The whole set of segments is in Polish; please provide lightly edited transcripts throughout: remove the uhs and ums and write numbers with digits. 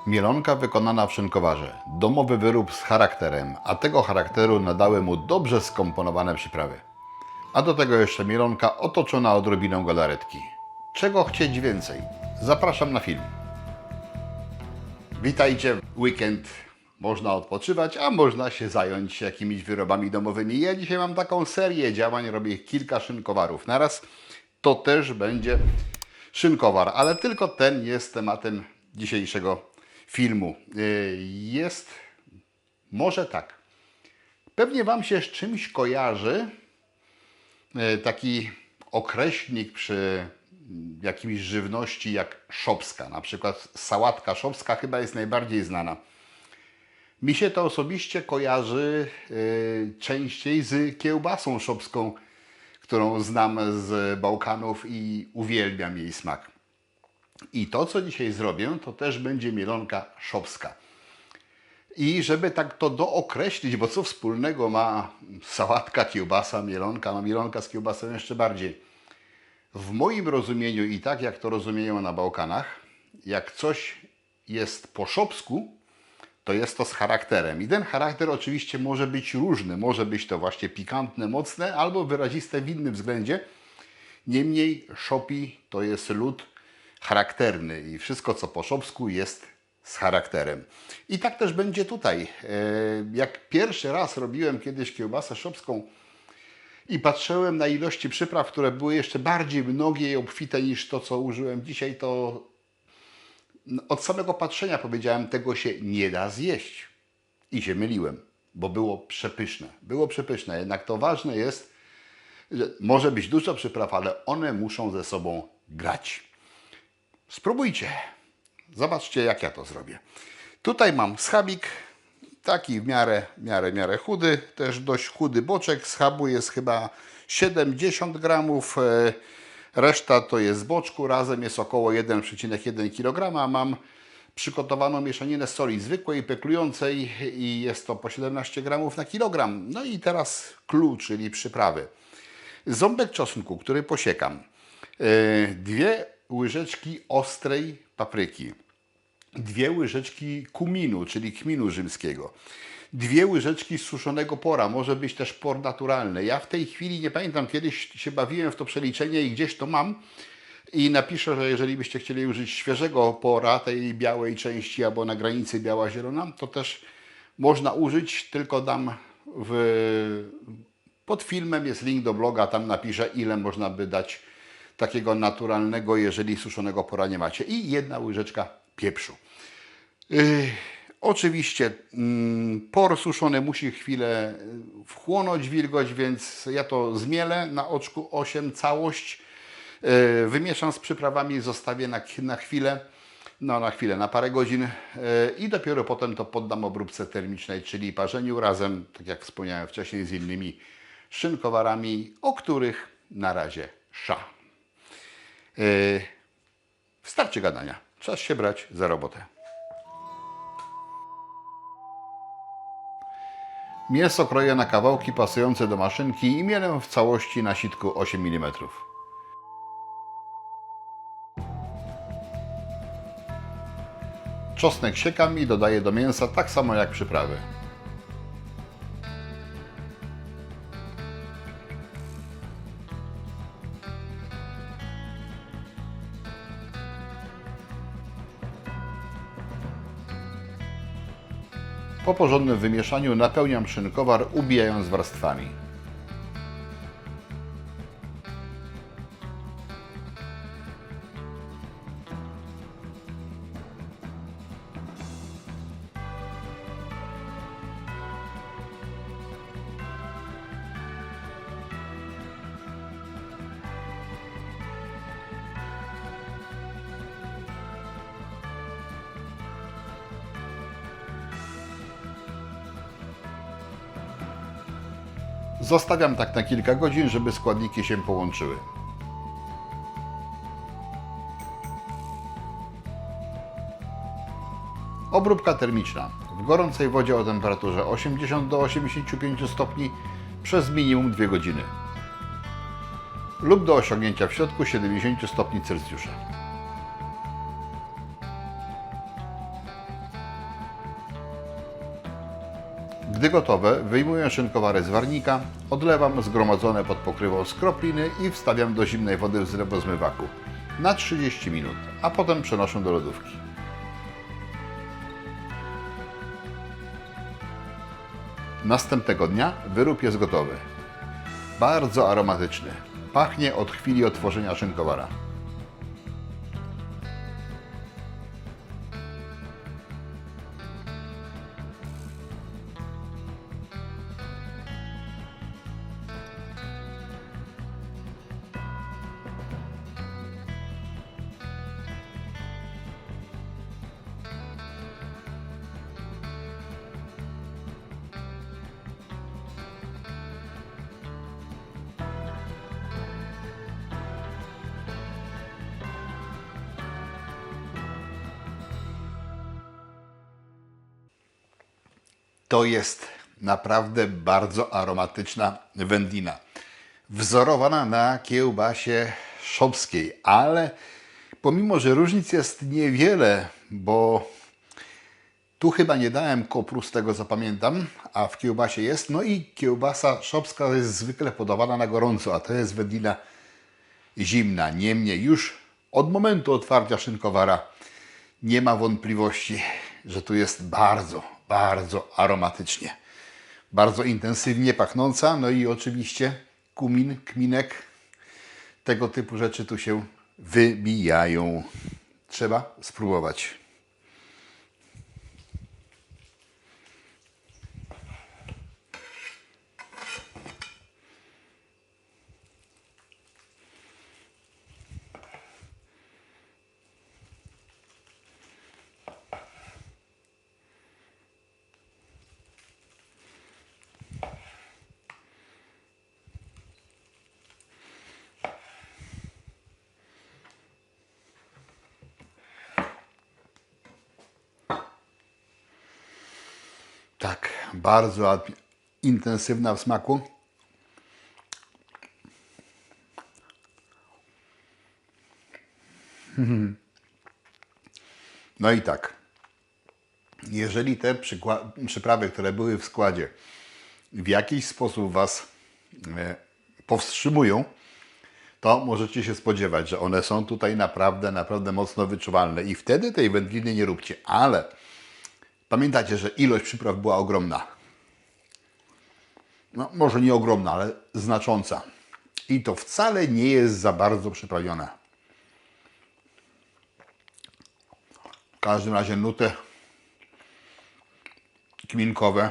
Mielonka wykonana w szynkowarze. Domowy wyrób z charakterem, a tego charakteru nadały mu dobrze skomponowane przyprawy. A do tego jeszcze mielonka otoczona odrobiną galaretki. Czego chcieć więcej? Zapraszam na film. Witajcie, weekend można odpoczywać, a można się zająć jakimiś wyrobami domowymi. Ja dzisiaj mam taką serię działań, robię kilka szynkowarów naraz. To też będzie szynkowar, ale tylko ten jest tematem dzisiejszego filmu. Może tak, pewnie Wam się z czymś kojarzy taki określnik przy jakimś żywności jak szopska. Na przykład sałatka szopska chyba jest najbardziej znana. Mi się to osobiście kojarzy częściej z kiełbasą szopską, którą znam z Bałkanów i uwielbiam jej smak. I to, co dzisiaj zrobię, to też będzie mielonka szopska. I żeby tak to dookreślić, bo co wspólnego ma sałatka, kiełbasa, mielonka, no mielonka z kiełbasą jeszcze bardziej. W moim rozumieniu i tak jak to rozumieją na Bałkanach, jak coś jest po szopsku, to jest to z charakterem. I ten charakter oczywiście może być różny. Może być to właśnie pikantne, mocne albo wyraziste w innym względzie. Niemniej szopi to jest lud charakterny i wszystko co po szopsku jest z charakterem. I tak też będzie tutaj. Jak pierwszy raz robiłem kiedyś kiełbasę szopską i patrzyłem na ilości przypraw, które były jeszcze bardziej mnogie i obfite niż to, co użyłem dzisiaj, to od samego patrzenia powiedziałem, tego się nie da zjeść. I się myliłem, bo było przepyszne. Było przepyszne, jednak to ważne jest, że może być dużo przypraw, ale one muszą ze sobą grać. Spróbujcie. Zobaczcie, jak ja to zrobię. Tutaj mam schabik, taki w miarę chudy, też dość chudy boczek. Schabu jest chyba 70 gramów. Reszta to jest z boczku, razem jest około 1,1 kg. Mam przygotowaną mieszaninę soli zwykłej, peklującej i jest to po 17 gramów na kilogram. No i teraz clue, czyli przyprawy. Ząbek czosnku, który posiekam. 2 łyżeczki ostrej papryki. 2 łyżeczki kuminu, czyli kminu rzymskiego. 2 łyżeczki suszonego pora, może być też por naturalny. Ja w tej chwili nie pamiętam, kiedyś się bawiłem w to przeliczenie i gdzieś to mam. I napiszę, że jeżeli byście chcieli użyć świeżego pora, tej białej części albo na granicy biała-zielona, to też można użyć, tylko dam pod filmem jest link do bloga, tam napiszę, ile można by dać takiego naturalnego, jeżeli suszonego pora nie macie. I 1 łyżeczka pieprzu. Oczywiście por suszony musi chwilę wchłonąć wilgoć, więc ja to zmielę na oczku 8 całość. Wymieszam z przyprawami, zostawię na chwilę, na parę godzin i dopiero potem to poddam obróbce termicznej, czyli parzeniu razem, tak jak wspomniałem wcześniej, z innymi szynkowarami, o których na razie Wystarczy gadania. Czas się brać za robotę. Mięso kroję na kawałki pasujące do maszynki i mielę w całości na sitku 8 mm. Czosnek siekam i dodaję do mięsa tak samo jak przyprawy. Po porządnym wymieszaniu napełniam szynkowar, ubijając warstwami. Zostawiam tak na kilka godzin, żeby składniki się połączyły. Obróbka termiczna. W gorącej wodzie o temperaturze 80 do 85 stopni przez minimum 2 godziny. Lub do osiągnięcia w środku 70 stopni Celsjusza. Gdy gotowe, wyjmuję szynkowarę z warnika, odlewam zgromadzone pod pokrywą skropliny i wstawiam do zimnej wody w zlewozmywaku na 30 minut, a potem przenoszę do lodówki. Następnego dnia wyrób jest gotowy. Bardzo aromatyczny. Pachnie od chwili otworzenia szynkowara. To jest naprawdę bardzo aromatyczna wędlina. Wzorowana na kiełbasie szopskiej, ale pomimo, że różnic jest niewiele, bo tu chyba nie dałem kopru, z tego co pamiętam, a w kiełbasie jest. No i kiełbasa szopska jest zwykle podawana na gorąco, a to jest wędlina zimna. Niemniej już od momentu otwarcia szynkowara nie ma wątpliwości, że tu jest bardzo, bardzo aromatycznie. Bardzo intensywnie pachnąca. No i oczywiście kumin, kminek, tego typu rzeczy tu się wybijają. Trzeba spróbować. Tak, bardzo intensywna w smaku. No i tak, jeżeli te przyprawy, które były w składzie, w jakiś sposób Was powstrzymują, to możecie się spodziewać, że one są tutaj naprawdę, naprawdę mocno wyczuwalne i wtedy tej wędliny nie róbcie, ale pamiętajcie, że ilość przypraw była ogromna. No, może nie ogromna, ale znacząca. I to wcale nie jest za bardzo przyprawione. W każdym razie nuty kminkowe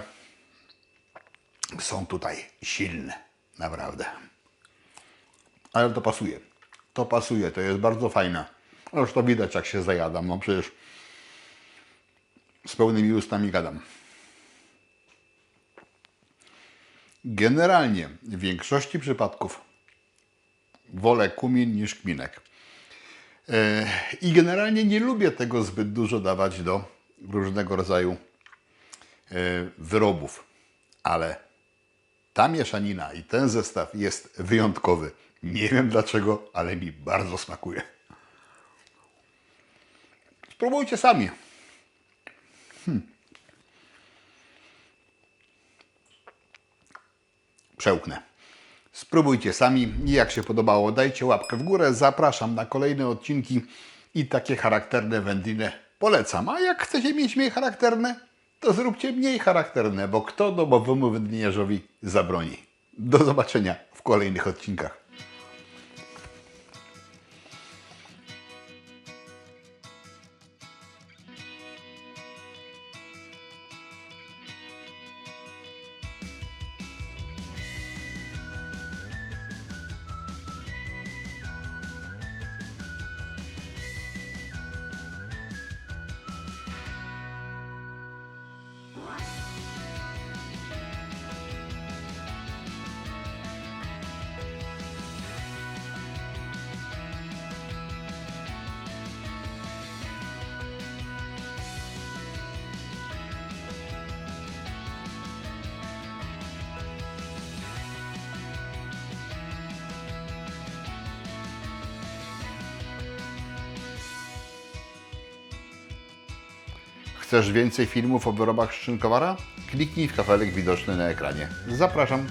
są tutaj silne. Naprawdę. Ale to pasuje. To pasuje, to jest bardzo fajne. Już to widać, jak się zajadam. No przecież z pełnymi ustami gadam. Generalnie w większości przypadków wolę kumin niż kminek. I generalnie nie lubię tego zbyt dużo dawać do różnego rodzaju wyrobów. Ale ta mieszanina i ten zestaw jest wyjątkowy. Nie wiem dlaczego, ale mi bardzo smakuje. Spróbujcie sami. Przełknę. Spróbujcie sami. Jak się podobało, dajcie łapkę w górę. Zapraszam na kolejne odcinki i takie charakterne wędliny polecam. A jak chcecie mieć mniej charakterne, to zróbcie mniej charakterne, bo kto domowemu wędliniarzowi zabroni. Do zobaczenia w kolejnych odcinkach. Chcesz więcej filmów o wyrobach z Szynkowara? Kliknij w kafelek widoczny na ekranie. Zapraszam.